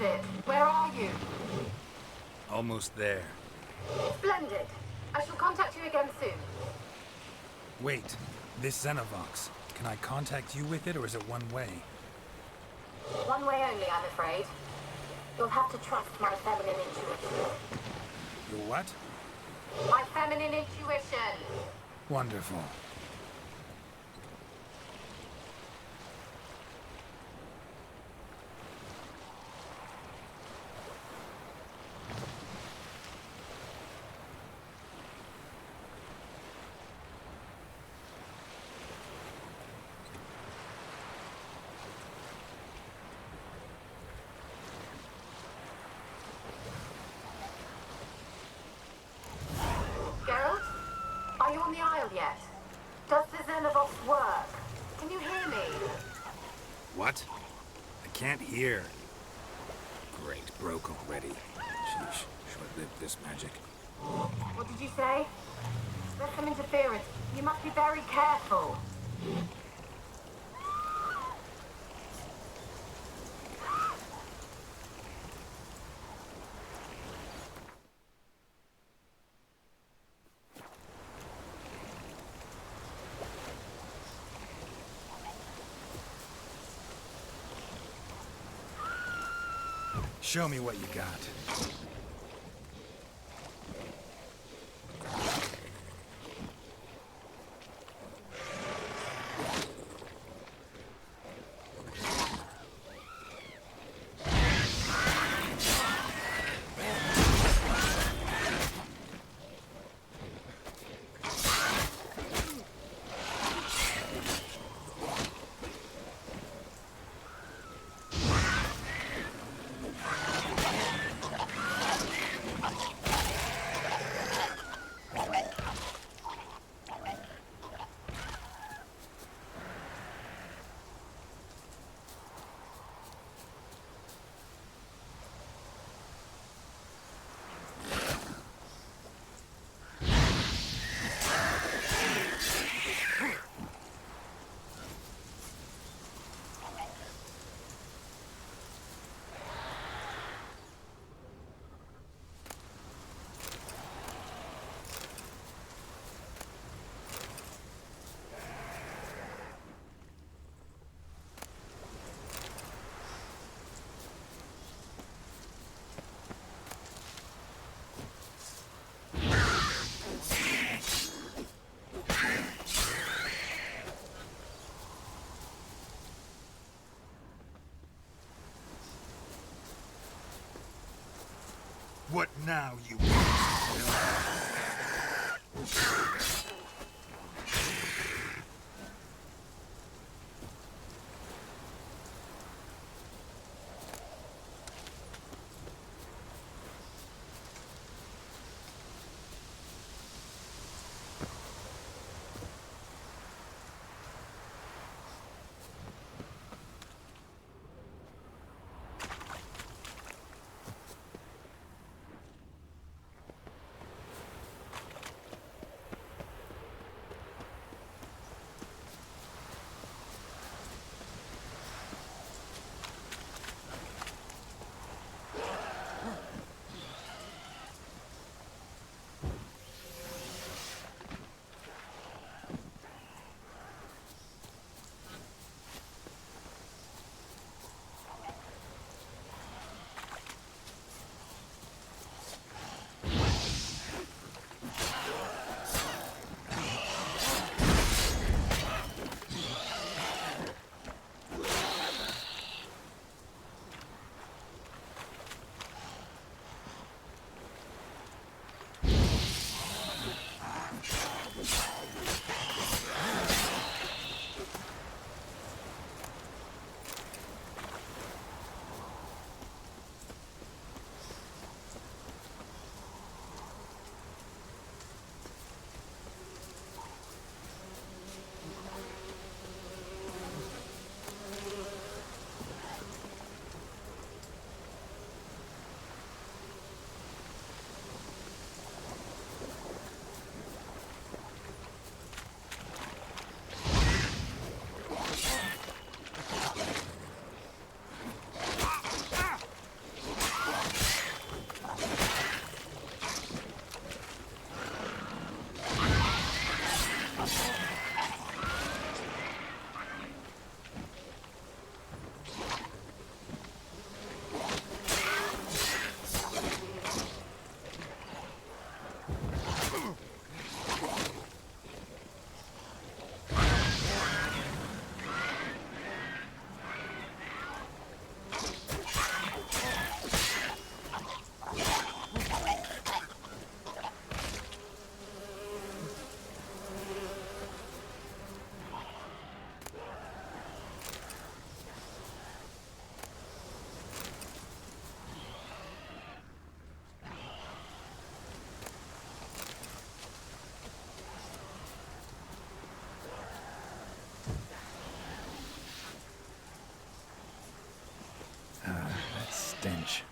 it? Where are you? Almost there. Splendid. I shall contact you again soon. Wait, this Xenovox. Can I contact you with it, or is it one way? One way only, I'm afraid. You'll have to trust my feminine intuition. Your what? My feminine intuition. Wonderful. Are you on the Isle yet? Does the Xenovox work? Can you hear me? What? I can't hear. Great, broke already. Sheesh, short-lived this magic. What did you say? There's some interference. You must be very careful. Show me what you got. What now, you... stench.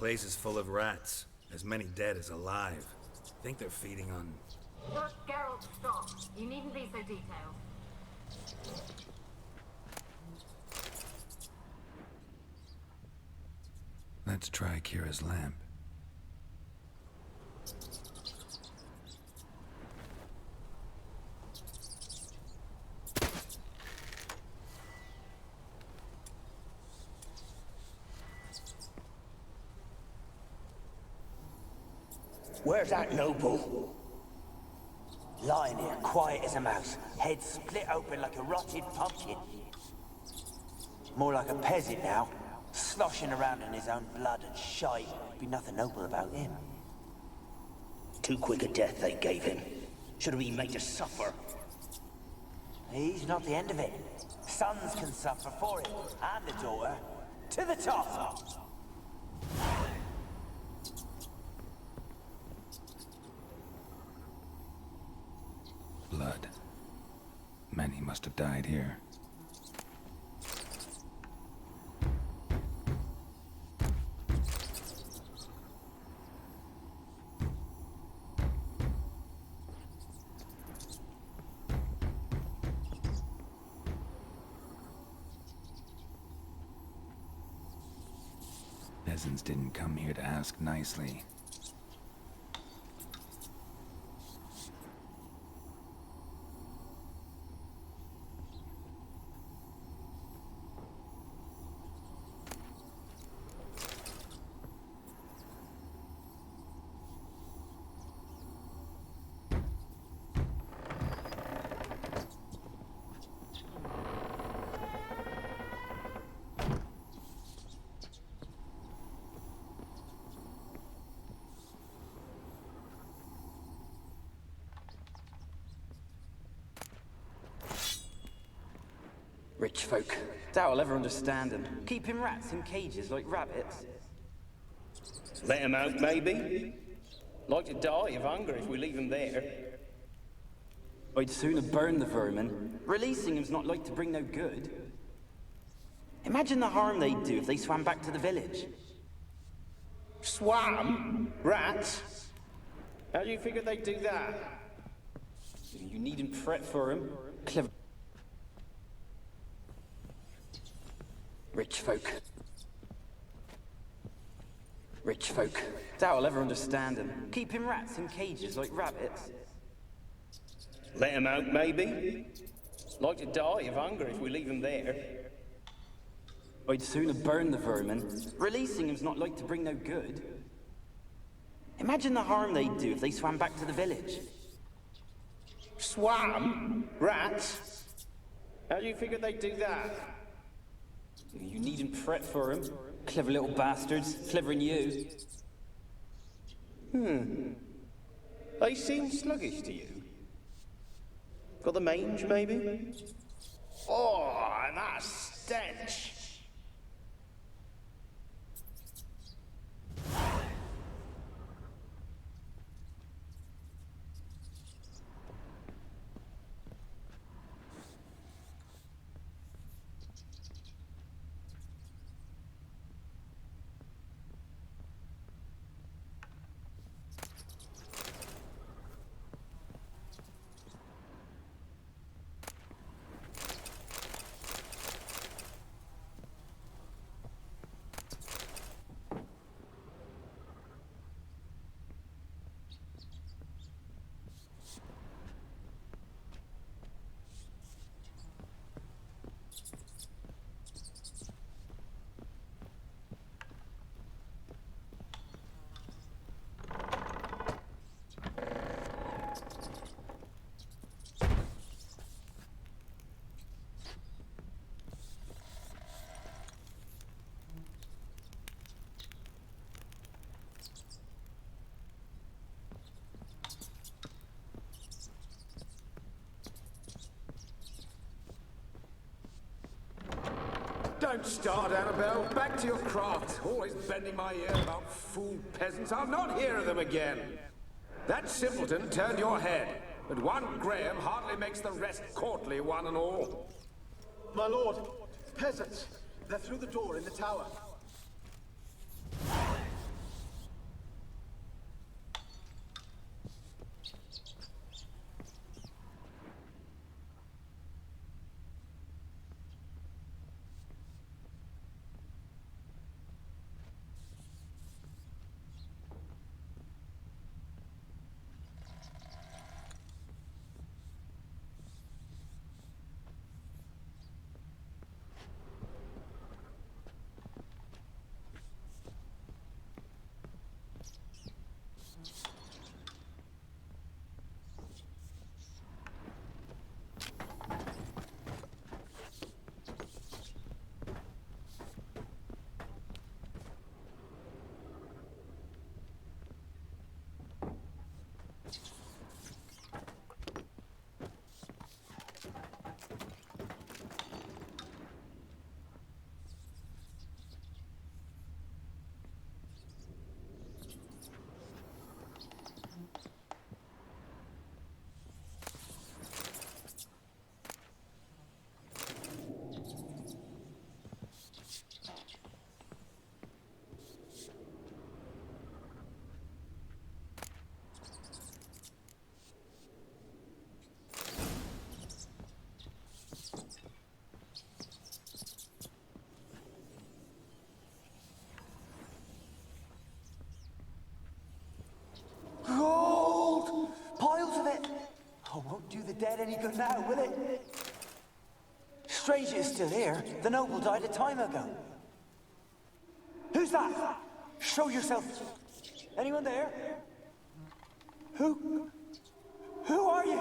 Place is full of rats, as many dead as alive. Think they're feeding on... Look, Geralt, stop. You needn't be so detailed. Let's try Kira's lamp. Where's that noble? Lying here, quiet as a mouse, head split open like a rotted pumpkin. More like a peasant now, sloshing around in his own blood and shite. Be nothing noble about him. Too quick a death they gave him. Should have been made to suffer. He's not the end of it. Sons can suffer for it, and the daughter. To the top! Blood. Many must have died here. Peasants didn't come here to ask nicely. Rich folk. Doubt I'll ever understand them. Keeping rats in cages like rabbits. Let him out, maybe? Like to die of hunger if we leave him there. I'd sooner burn the vermin. Releasing him's not like to bring no good. Imagine the harm they'd do if they swam back to the village. Swam? Rats? How do you figure they'd do that? You needn't fret for him. Clever. Rich folk. Rich folk. Doubt I'll ever understand them. Keeping rats in cages like rabbits. Let him out, maybe? Like to die of hunger if we leave him there. I'd sooner burn the vermin. Releasing him's not like to bring no good. Imagine the harm they'd do if they swam back to the village. Swam? Rats? How do you figure they'd do that? You needn't fret for him. Clever little bastards. Clever than you. They seem sluggish to you. Got the mange, maybe? Oh, and that stench! Don't start, Annabelle. Back to your craft. Always bending my ear about fool peasants. I'll not hear of them again. That simpleton turned your head, but one Graham hardly makes the rest courtly, one and all. My lord, peasants. They're through the door in the tower. dead any good now, will it? Strange it's still here. The noble died a time ago. Who's that? Show yourself. Anyone there? Who are you?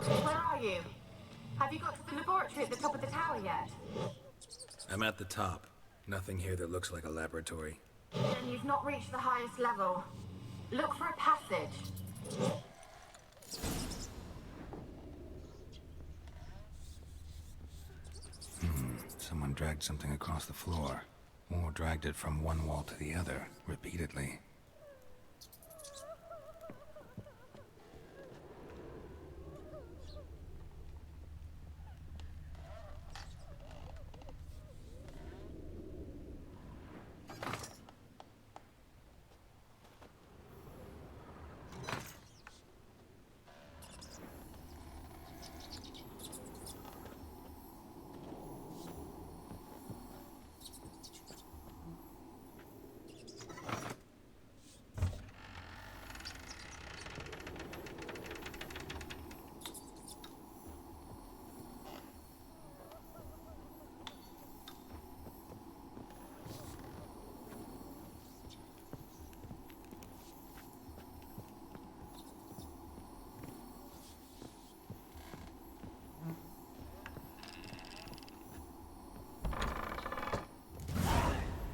Where are you? Have you got to the laboratory at the top of the tower yet? I'm at the top. Nothing here that looks like a laboratory. Then you've not reached the highest level. Look for a passage. Someone dragged something across the floor, or dragged it from one wall to the other, repeatedly.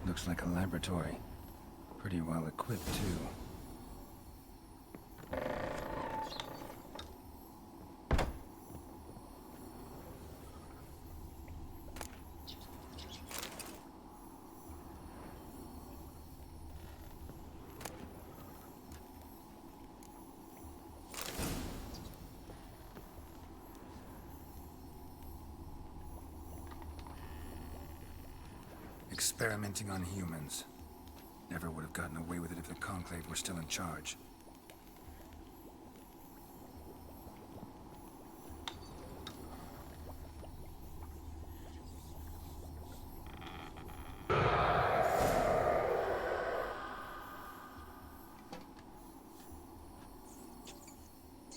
Looks like a laboratory. Pretty well equipped, too. Experimenting on humans. Never would have gotten away with it if the Conclave were still in charge.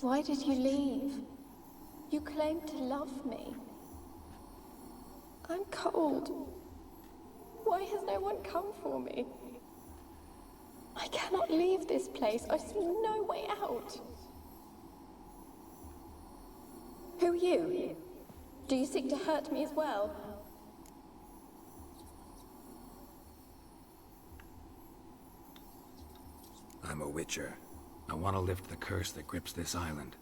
Why did you leave? You claimed to love me. I'm cold. Why has no one come for me? I cannot leave this place. I see no way out. Who are you? Do you seek to hurt me as well? I'm a Witcher. I want to lift the curse that grips this island.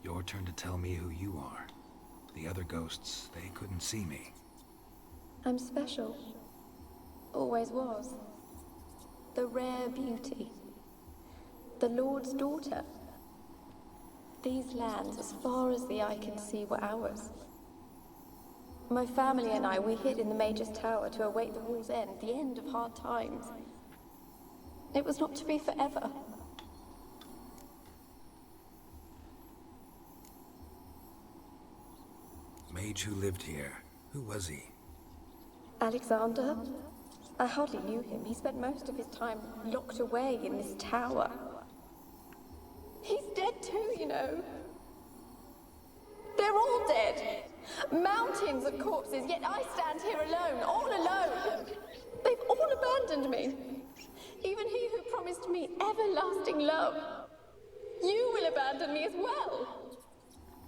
Your turn to tell me who you are. The other ghosts, they couldn't see me. I'm special. Always was. The rare beauty. The Lord's daughter. These lands, as far as the eye can see, were ours. My family and I, we hid in the Major's Tower to await the war's end, the end of hard times. It was not to be forever. Mage who lived here. Who was he? Alexander? I hardly knew him. He spent most of his time locked away in this tower. He's dead too, you know. They're all dead. Mountains of corpses, yet I stand here alone, all alone. They've all abandoned me. Even he who promised me everlasting love. You will abandon me as well.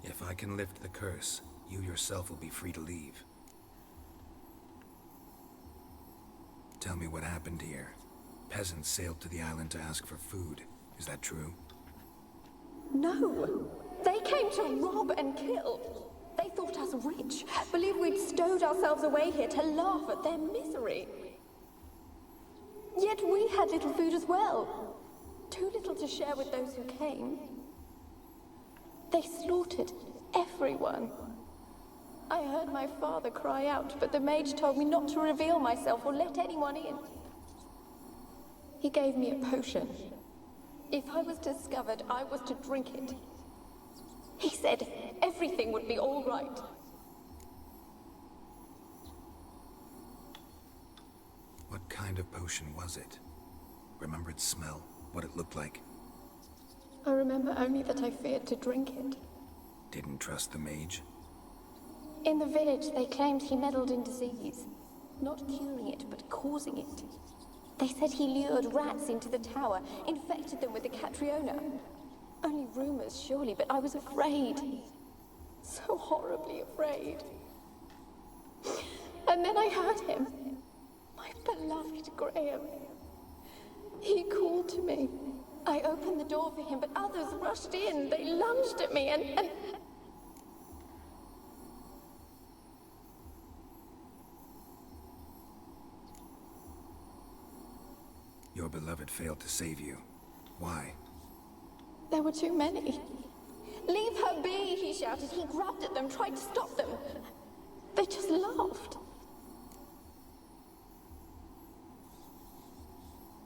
If I can lift the curse, You yourself will be free to leave. Tell me what happened here. Peasants sailed to the island to ask for food. Is that true? No! They came to rob and kill. They thought us rich, believed we'd stowed ourselves away here to laugh at their misery. Yet we had little food as well. Too little to share with those who came. They slaughtered everyone. I heard my father cry out, but the mage told me not to reveal myself or let anyone in. He gave me a potion. If I was discovered, I was to drink it. He said everything would be all right. What kind of potion was it? Remember its smell? What it looked like? I remember only that I feared to drink it. Didn't trust the mage? In the village, they claimed he meddled in disease. Not curing it, but causing it. They said he lured rats into the tower, infected them with the Catriona. Only rumors, surely, but I was afraid. So horribly afraid. And then I heard him. My beloved Graham. He called to me. I opened the door for him, but others rushed in. They lunged at me and... Your beloved failed to save you. Why? There were too many. Leave her be, he shouted. He grabbed at them, tried to stop them. They just laughed.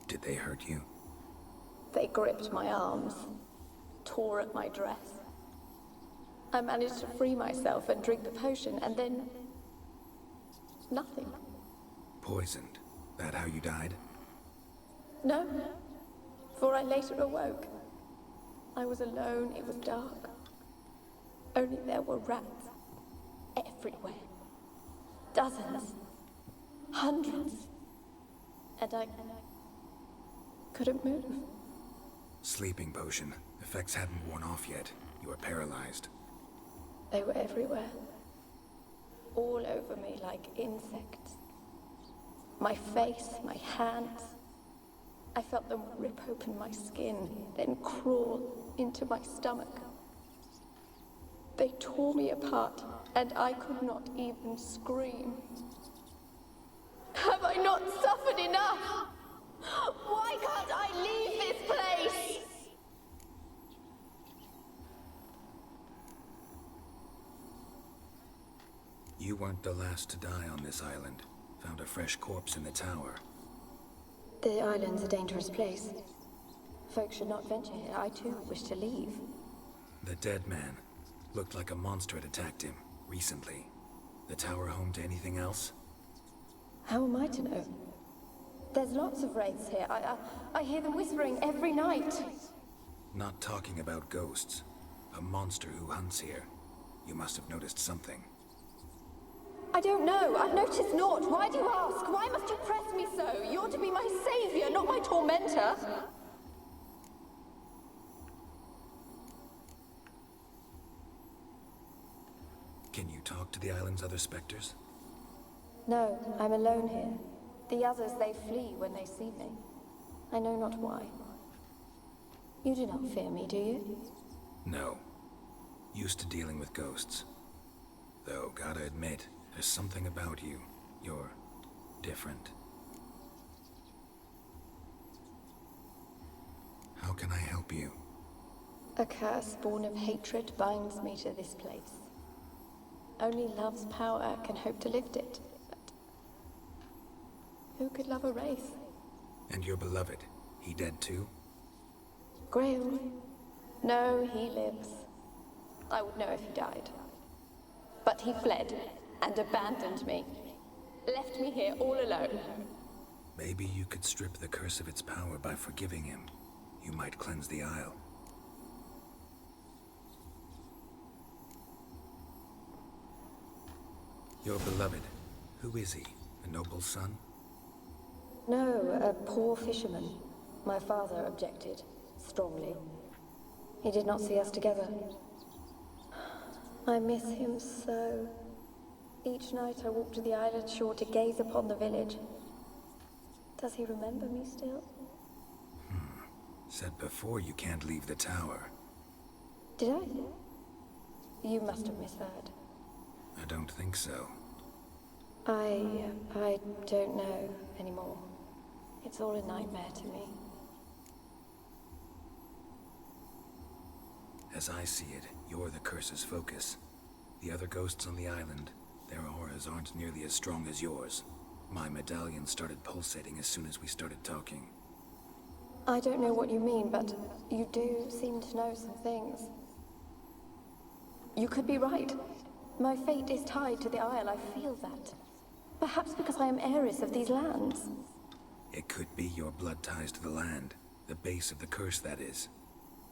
Did they hurt you? They gripped my arms, tore at my dress. I managed to free myself and drink the potion, and then... nothing. Poisoned? That how you died? No, for I later awoke. I was alone, it was dark. Only there were rats. Everywhere. Dozens. Hundreds. And I couldn't move. Sleeping potion. Effects hadn't worn off yet. You were paralyzed. They were everywhere. All over me like insects. My face, my hands. I felt them rip open my skin, then crawl into my stomach. They tore me apart, and I could not even scream. Have I not suffered enough? Why can't I leave this place? You weren't the last to die on this island. Found a fresh corpse in the tower. The island's a dangerous place. Folks should not venture here. I too wish to leave. The dead man. Looked like a monster had attacked him, recently. The tower home to anything else? How am I to know? There's lots of wraiths here. I hear them whispering every night. Not talking about ghosts. A monster who hunts here. You must have noticed something. I don't know. I've noticed naught. Why do you ask? Why must you press me so? You're to be my savior, not my tormentor. Can you talk to the island's other specters? No, I'm alone here. The others, they flee when they see me. I know not why. You do not fear me, do you? No. Used to dealing with ghosts. Though, gotta admit, there's something about you. You're different. How can I help you? A curse born of hatred binds me to this place. Only love's power can hope to lift it, but who could love a wraith? And your beloved, he dead too? Graham? No, he lives. I would know if he died. But he fled and abandoned me. Left me here all alone. Maybe you could strip the curse of its power by forgiving him. You might cleanse the Isle. Your beloved, who is he? A noble son? No, a poor fisherman. My father objected, strongly. He did not see us together. I miss him so. Each night I walk to the island shore to gaze upon the village. Does he remember me still? Said before you can't leave the tower. Did I? You must have misheard. I don't think so. I don't know anymore. It's all a nightmare to me. As I see it, you're the curse's focus. The other ghosts on the island, their auras aren't nearly as strong as yours. My medallion started pulsating as soon as we started talking. I don't know what you mean, but you do seem to know some things. You could be right. My fate is tied to the Isle, I feel that. Perhaps because I am heiress of these lands. It could be your blood ties to the land, the base of the curse, that is.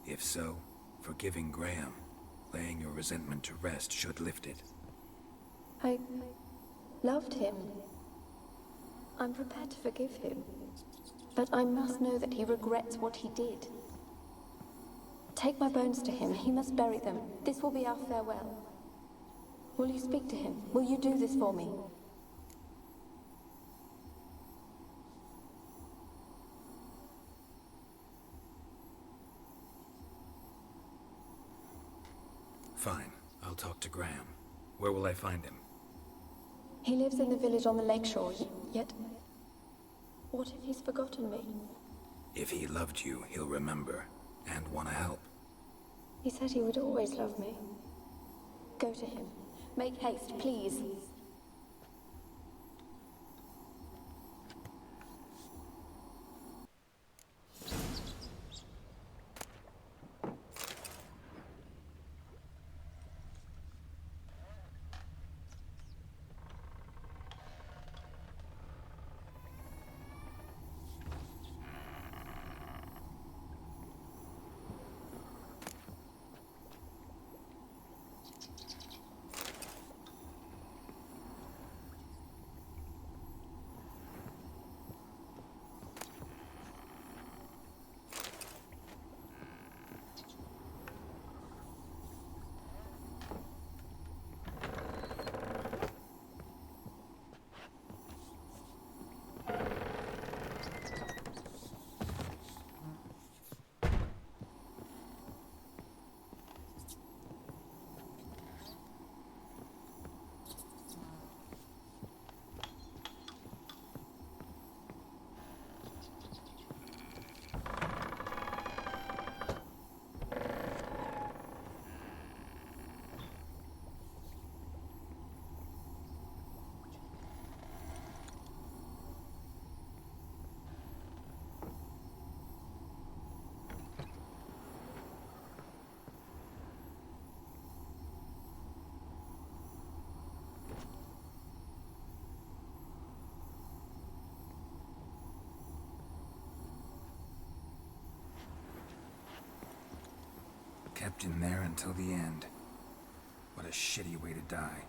If so, forgiving Graham, laying your resentment to rest should lift it. I loved him. I'm prepared to forgive him. But I must know that he regrets what he did. Take my bones to him. He must bury them. This will be our farewell. Will you speak to him? Will you do this for me? Fine. I'll talk to Graham. Where will I find him? He lives in the village on the lakeshore, yet... What if he's forgotten me? If he loved you, he'll remember, and want to help. He said he would always love me. Go to him. Make haste, please. Kept in there until the end. What a shitty way to die.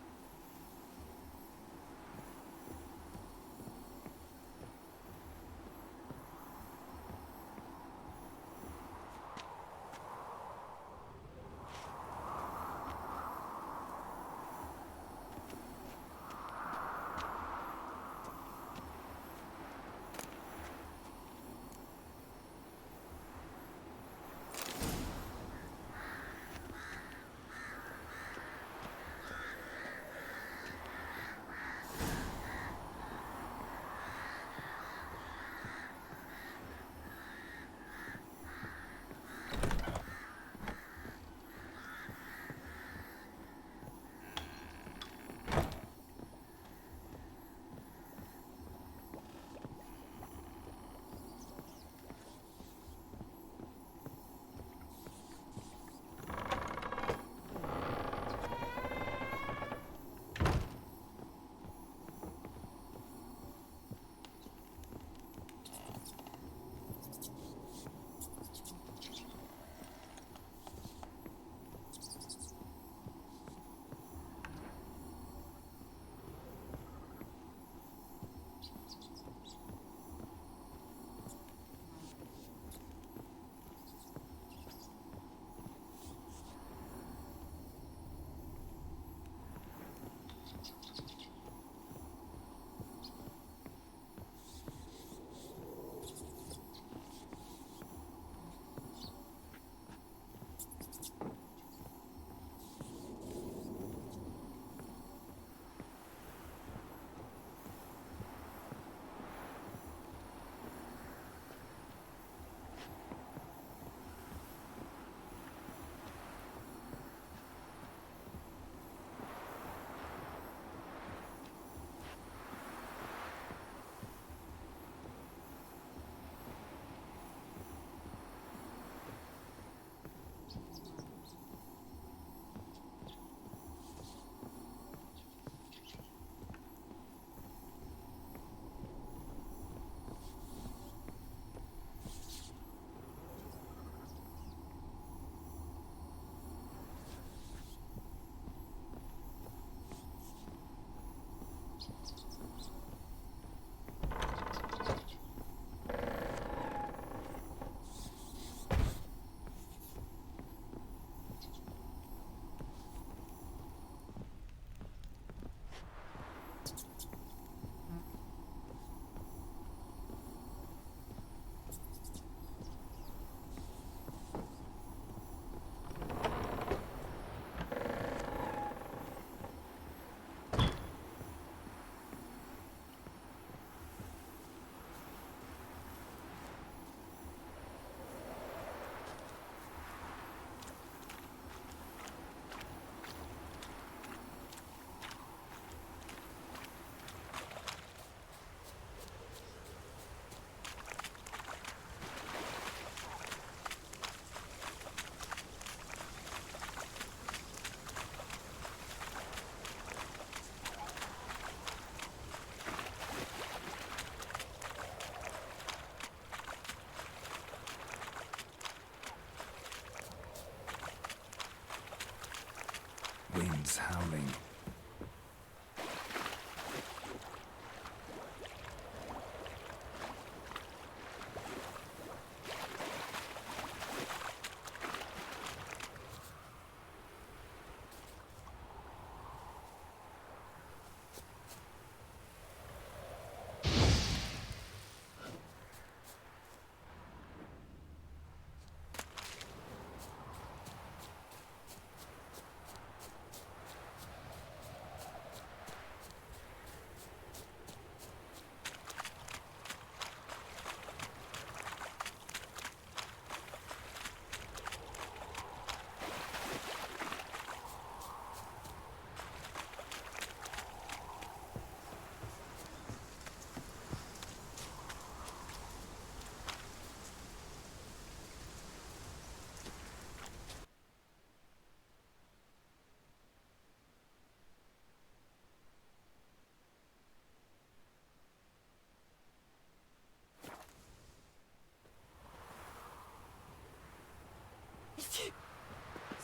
Winds howling.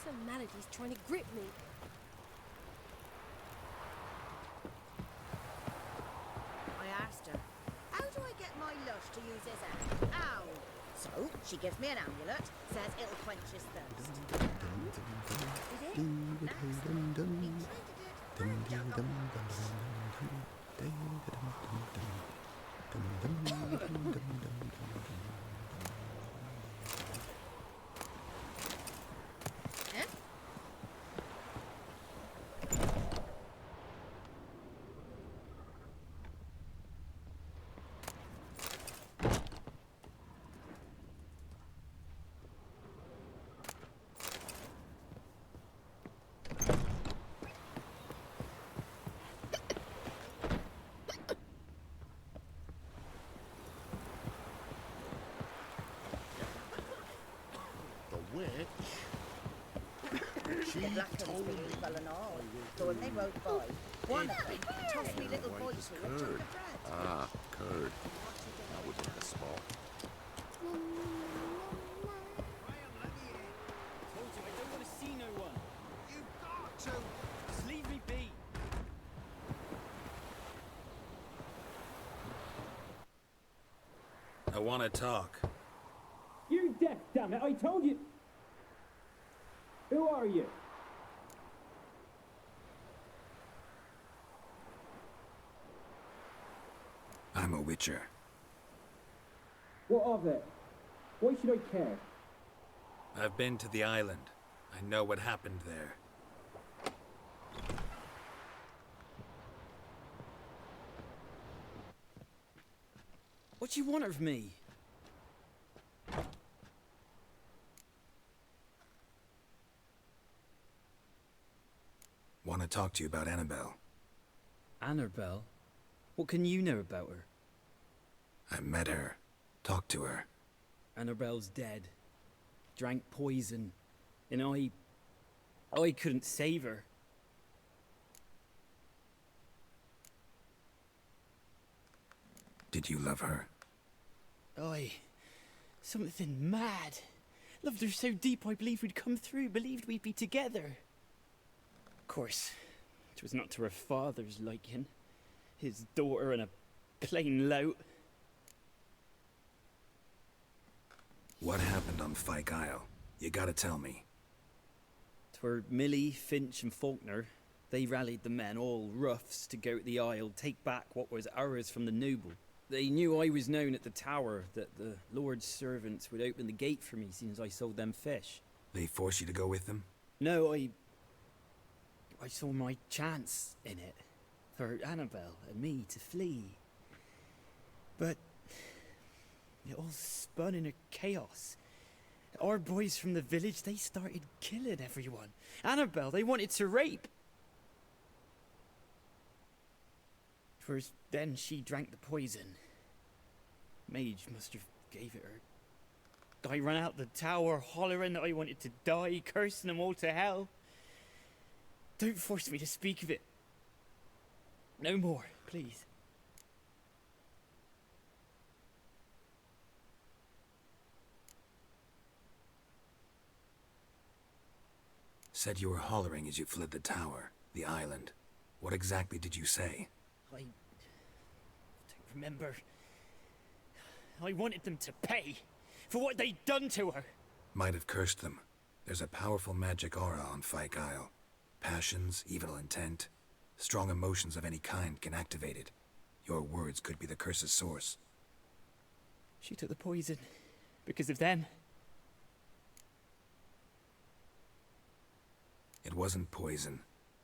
Some malady's trying to grip me. I asked her, how do I get my lush to use his hand? Ow! So, she gives me an amulet, says it'll quench his thirst. Did it? Next, he traded it for a jug of Eh? She The black ones believe well and all. So when they rode by, one of them tossed me little boy to a chunk of bread. Ah, curd. That was like a small. Told you I don't want to see no one. You got to! Just leave me be. I want to talk. You're deaf, damn it! I told you. Who are you? I'm a witcher. What of it? Why should I care? I've been to the island. I know what happened there. What do you want of me? Want to talk to you about Annabelle. Annabelle? What can you know about her? I met her. Talked to her. Annabelle's dead. Drank poison. And I couldn't save her. Did you love her? Something mad. Loved her so deep I believed we'd come through, believed we'd be together. Of course, it was not to her father's liking. His daughter and a plain lout. What happened on Fyke Isle? You gotta tell me. 'Twere Millie, Finch and Faulkner. They rallied the men, all roughs, to go to the Isle, take back what was ours from the noble. They knew I was known at the tower, that the Lord's servants would open the gate for me as soon as I sold them fish. They force you to go with them? No, I saw my chance in it. For Annabelle and me to flee. But it all spun in a chaos. Our boys from the village, they started killing everyone. Annabelle, they wanted to rape. First, then she drank the poison. Mage must have gave it her. I ran out the tower hollering that I wanted to die, cursing them all to hell. Don't force me to speak of it. No more, please. Said you were hollering as you fled the tower, the island. What exactly did you say? I don't remember. I wanted them to pay for what they'd done to her. Might have cursed them. There's a powerful magic aura on Fyke Isle. Passions, evil intent, strong emotions of any kind can activate it. Your words could be the curse's source. She took the poison because of them. It wasn't poison.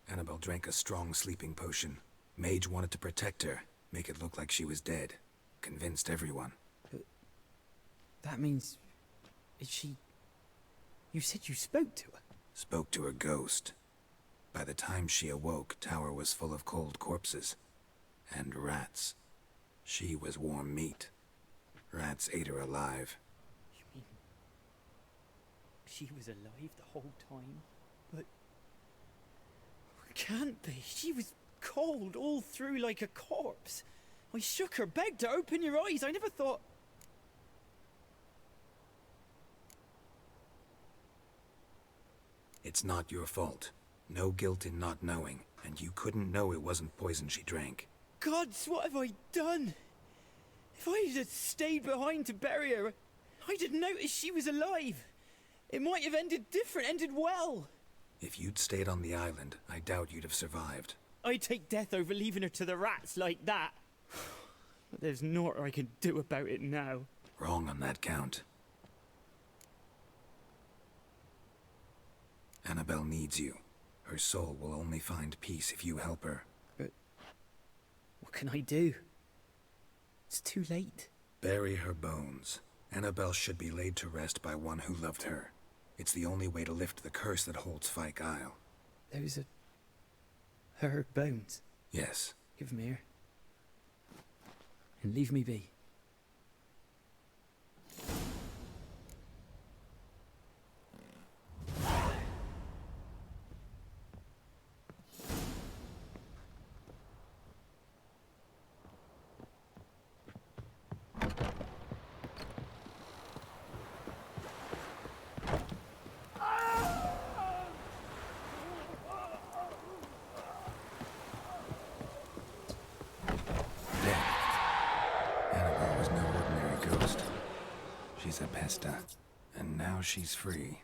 Annabelle drank a strong sleeping potion. Mage wanted to protect her, make it look like she was dead. Convinced everyone. But that means... is she... You said you spoke to her? Spoke to her ghost. By the time she awoke, Tower was full of cold corpses. And rats. She was warm meat. Rats ate her alive. You mean... she was alive the whole time? But... can't be. She was cold all through like a corpse. I shook her, begged her, open your eyes. I never thought... It's not your fault. No guilt in not knowing, and you couldn't know it wasn't poison she drank. Gods, what have I done? If I had stayed behind to bury her, I'd have noticed she was alive. It might have ended different, ended well. If you'd stayed on the island, I doubt you'd have survived. I'd take death over leaving her to the rats like that. But there's naught I can do about it now. Wrong on that count. Annabelle needs you. Her soul will only find peace if you help her. But what can I do? It's too late. Bury her bones. Annabelle should be laid to rest by one who loved her. It's the only way to lift the curse that holds Fyke Isle. Those are... her bones? Yes. Give them here. And leave me be. She's a pesta, and now she's free.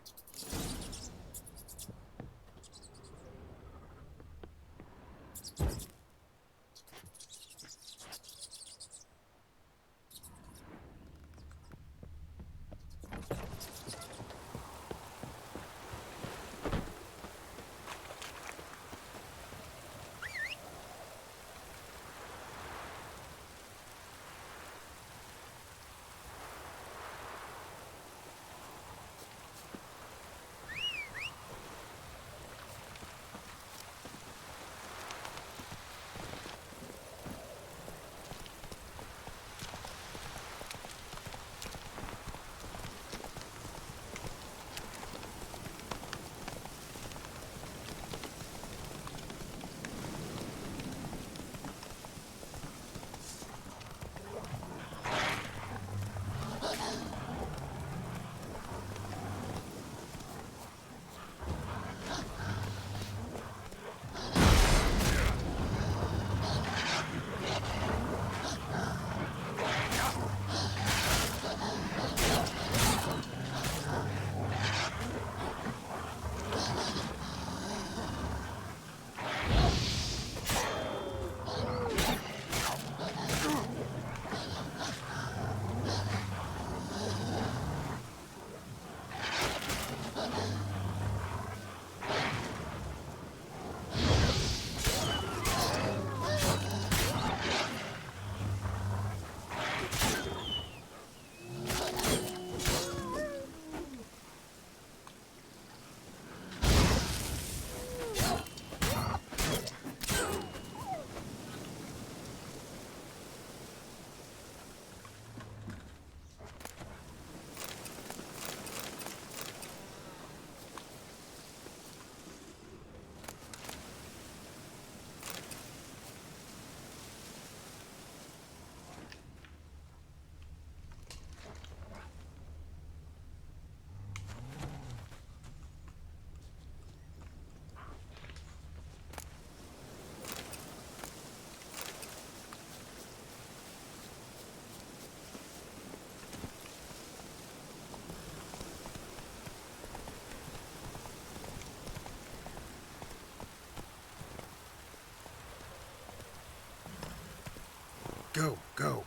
Go, go.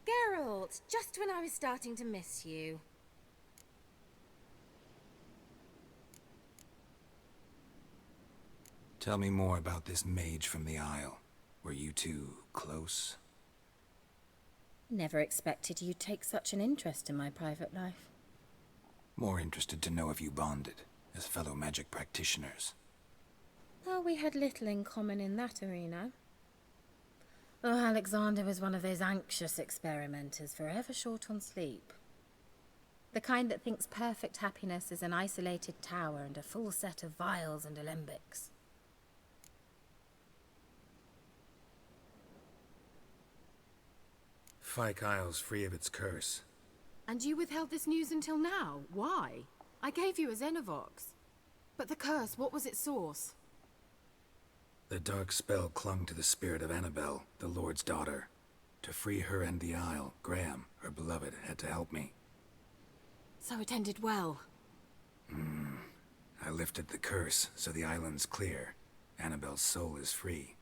Geralt, just when I was starting to miss you. Tell me more about this mage from the Isle. Were you two close? Never expected you'd take such an interest in my private life. More interested to know if you bonded, as fellow magic practitioners. Oh, we had little in common in that arena. Oh, Alexander was one of those anxious experimenters, forever short on sleep. The kind that thinks perfect happiness is an isolated tower and a full set of vials and alembics. Fyke Isle's free of its curse. And you withheld this news until now? Why? I gave you a Xenovox. But the curse, what was its source? The dark spell clung to the spirit of Annabelle, the Lord's daughter. To free her and the Isle, Graham, her beloved, had to help me. So it ended well. I lifted the curse, so the island's clear. Annabelle's soul is free.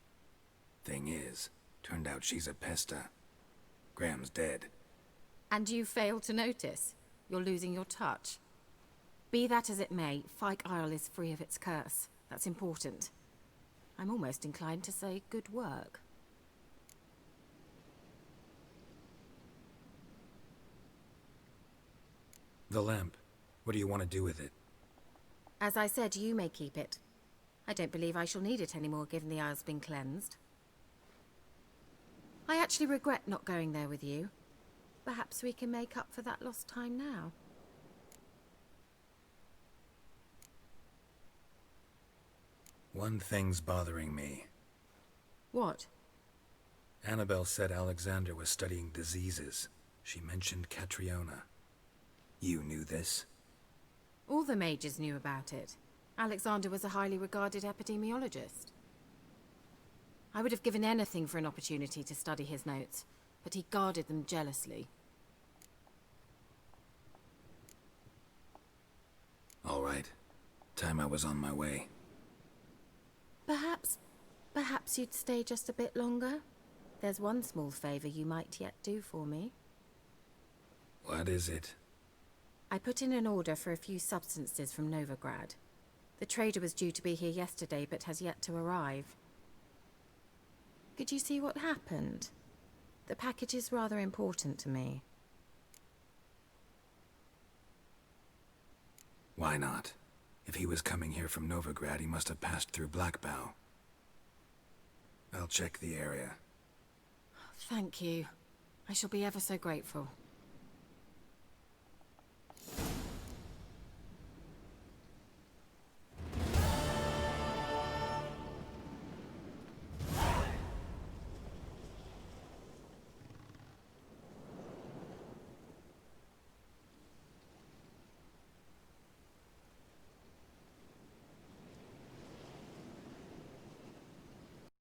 Thing is, turned out she's a pesta. Graham's dead. And you failed to notice? You're losing your touch. Be that as it may, Fyke Isle is free of its curse. That's important. I'm almost inclined to say good work. The lamp. What do you want to do with it? As I said, you may keep it. I don't believe I shall need it anymore, given the Isle's been cleansed. I actually regret not going there with you. Perhaps we can make up for that lost time now. One thing's bothering me. What? Annabelle said Alexander was studying diseases. She mentioned Catriona. You knew this? All the mages knew about it. Alexander was a highly regarded epidemiologist. I would have given anything for an opportunity to study his notes, but he guarded them jealously. All right. Time I was on my way. Perhaps you'd stay just a bit longer? There's one small favor you might yet do for me. What is it? I put in an order for a few substances from Novigrad. The trader was due to be here yesterday, but has yet to arrive. Could you see what happened? The package is rather important to me. Why not? If he was coming here from Novigrad, he must have passed through Blackbow. I'll check the area. Thank you. I shall be ever so grateful.